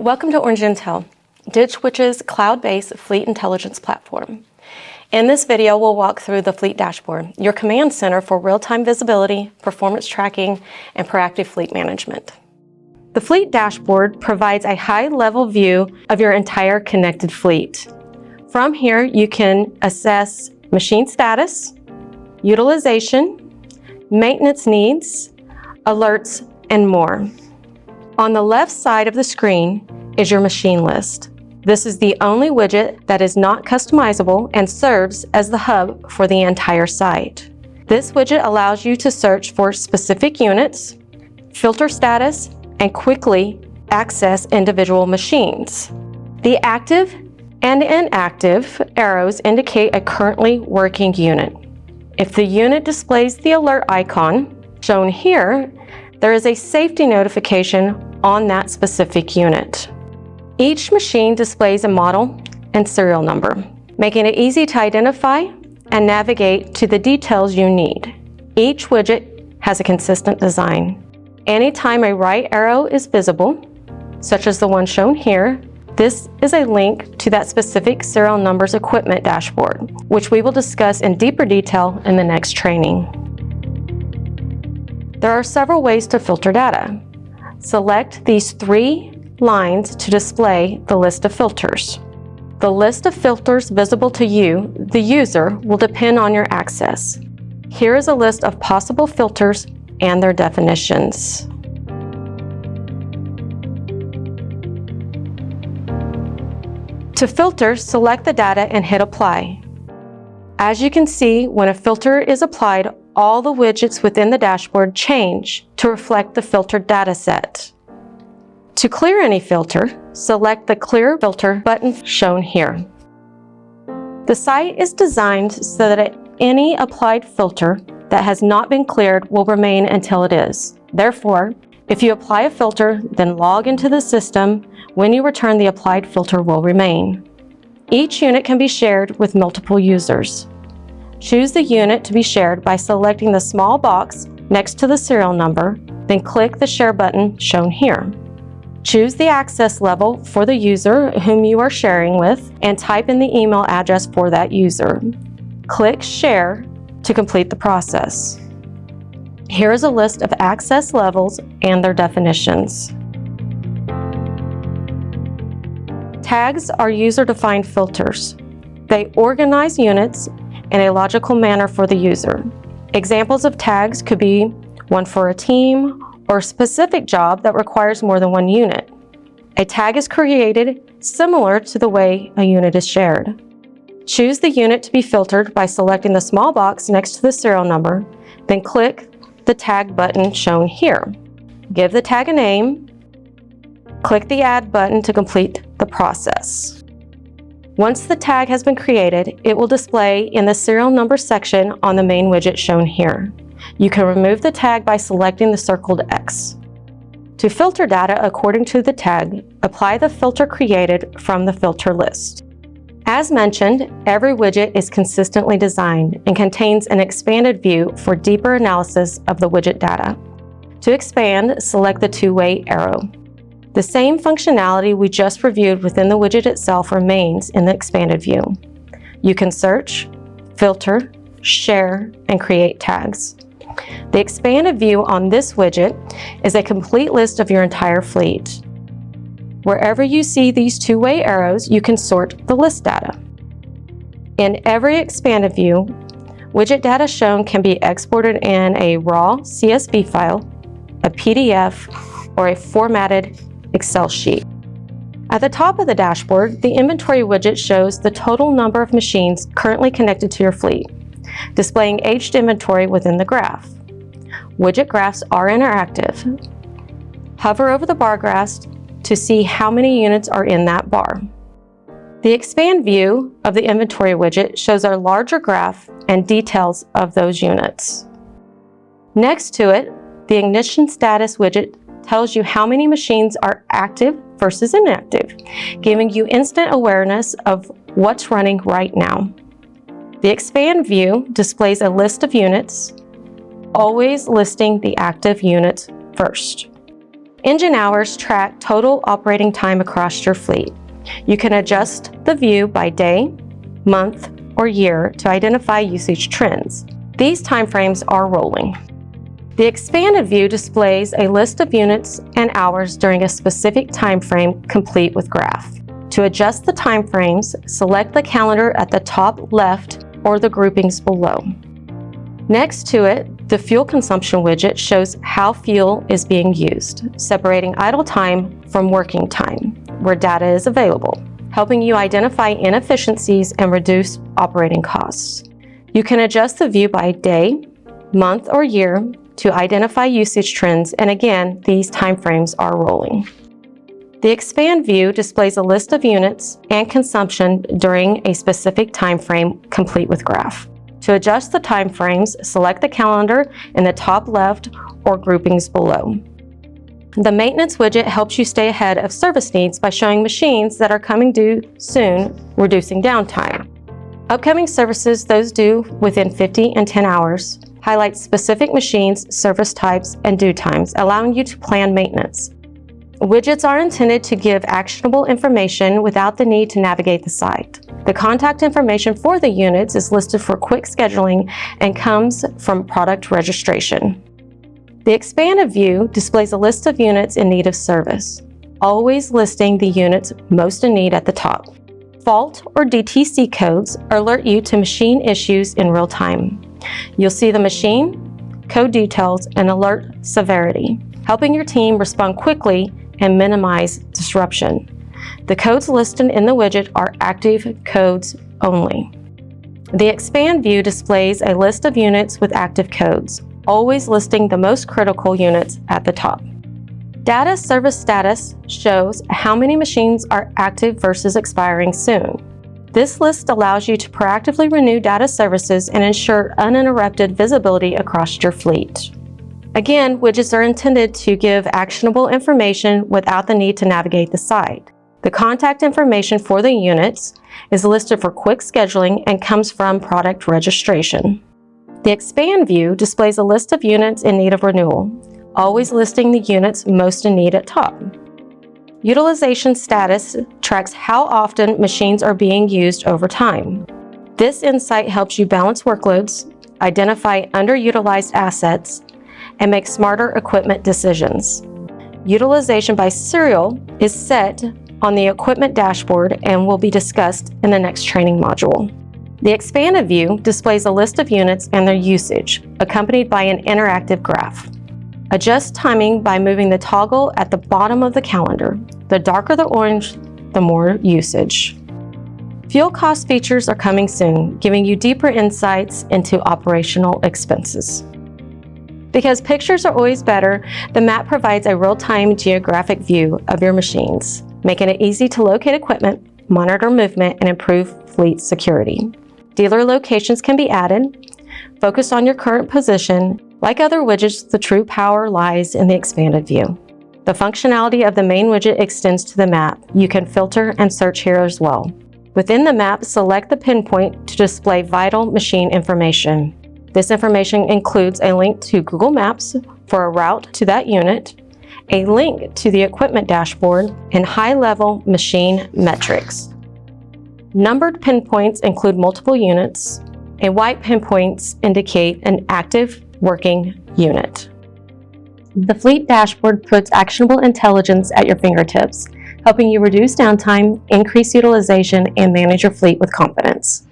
Welcome to Orange Intel, Ditch cloud-based fleet intelligence platform. In this video, we'll walk through the Fleet Dashboard, your command center for real-time visibility, performance tracking, and proactive fleet management. The Fleet Dashboard provides a high-level view of your entire connected fleet. From here, you can assess machine status, utilization, maintenance needs, alerts, and more. On the left side of the screen is your machine list. This is the only widget that is not customizable and serves as the hub for the entire site. This widget allows you to search for specific units, filter status, and quickly access individual machines. The active and inactive arrows indicate a currently working unit. If the unit displays the alert icon shown here, there is a safety notification on that specific unit. Each machine displays a model and serial number, making it easy to identify and navigate to the details you need. Each widget has a consistent design. Anytime a right arrow is visible, such as the one shown here, this is a link to that specific serial number's equipment dashboard, which we will discuss in deeper detail in the next training. There are several ways to filter data. Select these three lines to display the list of filters. The list of filters visible to you, the user, will depend on your access. Here is a list of possible filters and their definitions. To filter, select the data and hit Apply. As you can see, when a filter is applied, all the widgets within the dashboard change to reflect the filtered data set. To clear any filter, select the Clear Filter button shown here. The site is designed so that any applied filter that has not been cleared will remain until it is. Therefore, if you apply a filter, then log into the system, when you return, the applied filter will remain. Each unit can be shared with multiple users. Choose the unit to be shared by selecting the small box next to the serial number, then click the Share button shown here. Choose the access level for the user whom you are sharing with and type in the email address for that user. Click Share to complete the process. Here is a list of access levels and their definitions. Tags are user-defined filters. They organize units in a logical manner for the user. Examples of tags could be one for a team or a specific job that requires more than one unit. A tag is created similar to the way a unit is shared. Choose the unit to be filtered by selecting the small box next to the serial number, then click the tag button shown here. Give the tag a name. Click the Add button to complete the process. Once the tag has been created, it will display in the serial number section on the main widget shown here. You can remove the tag by selecting the circled X. To filter data according to the tag, apply the filter created from the filter list. As mentioned, every widget is consistently designed and contains an expanded view for deeper analysis of the widget data. To expand, select the two-way arrow. The same functionality we just reviewed within the widget itself remains in the expanded view. You can search, filter, share, and create tags. The expanded view on this widget is a complete list of your entire fleet. Wherever you see these two-way arrows, you can sort the list data. In every expanded view, widget data shown can be exported in a raw CSV file, a PDF, or a formatted Excel sheet. At the top of the dashboard, the inventory widget shows the total number of machines currently connected to your fleet, displaying aged inventory within the graph. Widget graphs are interactive. Hover over the bar graphs to see how many units are in that bar. The expand view of the inventory widget shows our larger graph and details of those units. Next to it, the ignition status widget tells you how many machines are active versus inactive, giving you instant awareness of what's running right now. The expand view displays a list of units, always listing the active units first. Engine hours track total operating time across your fleet. You can adjust the view by day, month, or year to identify usage trends. These timeframes are rolling. The expanded view displays a list of units and hours during a specific timeframe, complete with graph. To adjust the timeframes, select the calendar at the top left or the groupings below. Next to it, the fuel consumption widget shows how fuel is being used, separating idle time from working time, where data is available, helping you identify inefficiencies and reduce operating costs. You can adjust the view by day, month, or year to identify usage trends, and again, these timeframes are rolling. The expand view displays a list of units and consumption during a specific timeframe, complete with graph. To adjust the timeframes, select the calendar in the top left or groupings below. The maintenance widget helps you stay ahead of service needs by showing machines that are coming due soon, reducing downtime. Upcoming services, those due within 50 and 10 hours, highlights specific machines, service types, and due times, allowing you to plan maintenance. Widgets are intended to give actionable information without the need to navigate the site. The contact information for the units is listed for quick scheduling and comes from product registration. The expanded view displays a list of units in need of service, always listing the units most in need at the top. Fault or DTC codes alert you to machine issues in real time. You'll see the machine, code details, and alert severity, helping your team respond quickly and minimize disruption. The codes listed in the widget are active codes only. The expand view displays a list of units with active codes, always listing the most critical units at the top. Data service status shows how many machines are active versus expiring soon. This list allows you to proactively renew data services and ensure uninterrupted visibility across your fleet. Again, widgets are intended to give actionable information without the need to navigate the site. The contact information for the units is listed for quick scheduling and comes from product registration. The expand view displays a list of units in need of renewal, always listing the units most in need at top. Utilization status tracks how often machines are being used over time. This insight helps you balance workloads, identify underutilized assets, and make smarter equipment decisions. Utilization by serial is set on the equipment dashboard and will be discussed in the next training module. The expanded view displays a list of units and their usage, accompanied by an interactive graph. Adjust timing by moving the toggle at the bottom of the calendar. The darker the orange, the more usage. Fuel cost features are coming soon, giving you deeper insights into operational expenses. Because pictures are always better, the map provides a real-time geographic view of your machines, making it easy to locate equipment, monitor movement, and improve fleet security. Dealer locations can be added. Focus on your current position. Like other widgets, the true power lies in the expanded view. The functionality of the main widget extends to the map. You can filter and search here as well. Within the map, select the pinpoint to display vital machine information. This information includes a link to Google Maps for a route to that unit, a link to the equipment dashboard, and high-level machine metrics. Numbered pinpoints include multiple units, and white pinpoints indicate an active working unit. The fleet dashboard puts actionable intelligence at your fingertips, helping you reduce downtime, increase utilization, and manage your fleet with confidence.